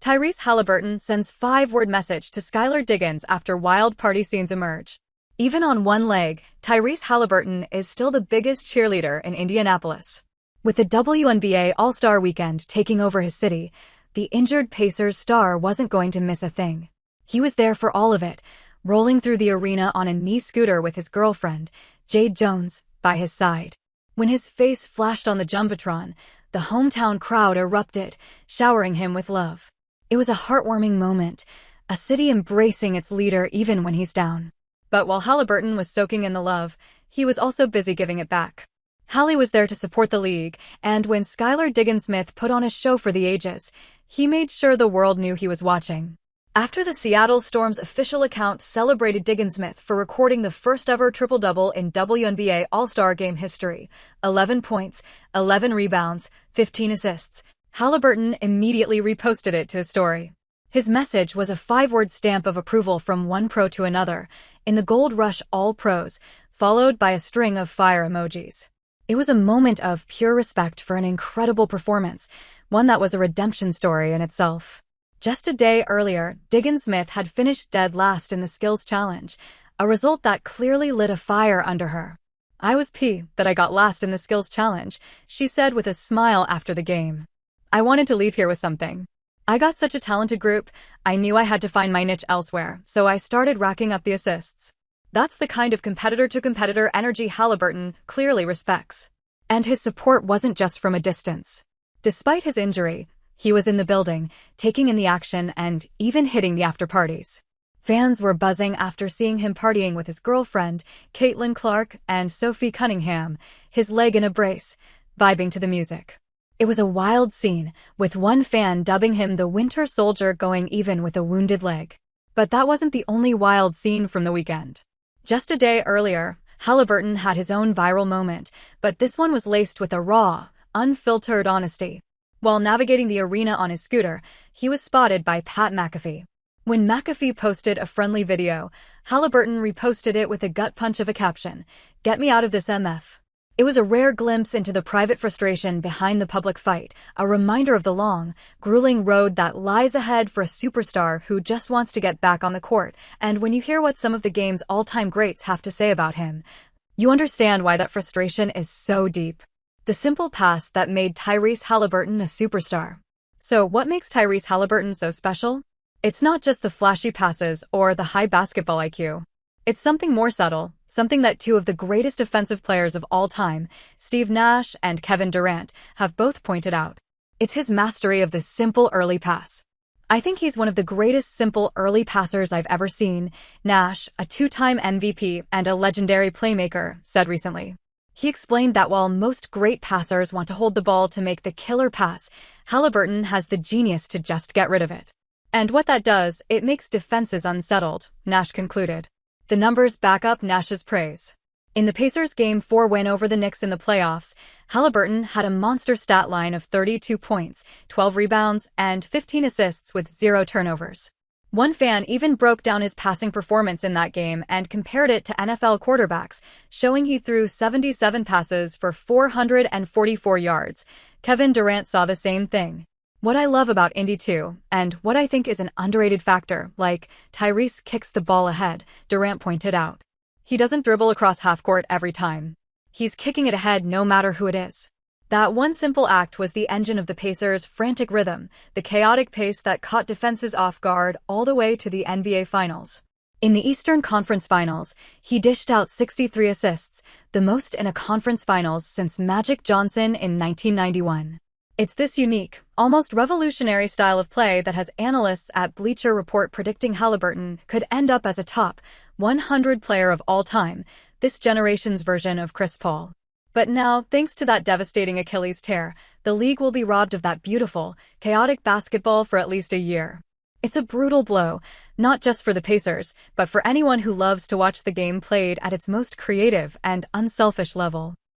Tyrese Haliburton sends 5-word message to Skylar Diggins after wild party scenes emerge. Even on one leg, Tyrese Haliburton is still the biggest cheerleader in Indianapolis. With the WNBA All-Star Weekend taking over his city, the injured Pacers star wasn't going to miss a thing. He was there for all of it, rolling through the arena on a knee scooter with his girlfriend, Jade Jones, by his side. When his face flashed on the Jumbotron, the hometown crowd erupted, showering him with love. It was a heartwarming moment, a city embracing its leader even when he's down. But while Haliburton was soaking in the love, he was also busy giving it back. Hallie was there to support the league, and when Skylar Diggins put on a show for the ages, he made sure the world knew he was watching. After the Seattle Storm's official account celebrated Diggins for recording the first-ever triple-double in WNBA All-Star Game history, 11 points, 11 rebounds, 15 assists, Haliburton immediately reposted it to his story. His message was a 5-word stamp of approval from one pro to another, in the Gold Rush All-Pros, followed by a string of fire emojis. It was a moment of pure respect for an incredible performance, one that was a redemption story in itself. Just a day earlier, Diggins had finished dead last in the skills challenge, a result that clearly lit a fire under her. "I was that I got last in the skills challenge," she said with a smile after the game. "I wanted to leave here with something. I got such a talented group, I knew I had to find my niche elsewhere, so I started racking up the assists." That's the kind of competitor-to-competitor energy Haliburton clearly respects. And his support wasn't just from a distance. Despite his injury, he was in the building, taking in the action and even hitting the after-parties. Fans were buzzing after seeing him partying with his girlfriend, Caitlin Clark, and Sophie Cunningham, his leg in a brace, vibing to the music. It was a wild scene, with one fan dubbing him the Winter Soldier going even with a wounded leg. But that wasn't the only wild scene from the weekend. Just a day earlier, Haliburton had his own viral moment, but this one was laced with a raw, unfiltered honesty. While navigating the arena on his scooter, he was spotted by Pat McAfee. When McAfee posted a friendly video, Haliburton reposted it with a gut punch of a caption, "Get me out of this MF." It was a rare glimpse into the private frustration behind the public fight, a reminder of the long, grueling road that lies ahead for a superstar who just wants to get back on the court. And when you hear what some of the game's all-time greats have to say about him, you understand why that frustration is so deep. The simple pass that made Tyrese Haliburton a superstar. So what makes Tyrese Haliburton so special? It's not just the flashy passes or the high basketball IQ. It's something more subtle, something that two of the greatest offensive players of all time, Steve Nash and Kevin Durant, have both pointed out. It's his mastery of the simple early pass. "I think he's one of the greatest simple early passers I've ever seen," Nash, a 2-time MVP and a legendary playmaker, said recently. He explained that while most great passers want to hold the ball to make the killer pass, Haliburton has the genius to just get rid of it. And what that does, it makes defenses unsettled, Nash concluded. The numbers back up Nash's praise. In the Pacers' Game 4 win over the Knicks in the playoffs, Haliburton had a monster stat line of 32 points, 12 rebounds, and 15 assists with 0 turnovers. One fan even broke down his passing performance in that game and compared it to NFL quarterbacks, showing he threw 77 passes for 444 yards. Kevin Durant saw the same thing. "What I love about Indy too, and what I think is an underrated factor, like Tyrese kicks the ball ahead," Durant pointed out. "He doesn't dribble across half-court every time. He's kicking it ahead no matter who it is." That one simple act was the engine of the Pacers' frantic rhythm, the chaotic pace that caught defenses off guard all the way to the NBA Finals. In the Eastern Conference Finals, he dished out 63 assists, the most in a conference finals since Magic Johnson in 1991. It's this unique, almost revolutionary style of play that has analysts at Bleacher Report predicting Haliburton could end up as a top 100 player of all time, this generation's version of Chris Paul. But now, thanks to that devastating Achilles tear, the league will be robbed of that beautiful, chaotic basketball for at least a year. It's a brutal blow, not just for the Pacers, but for anyone who loves to watch the game played at its most creative and unselfish level.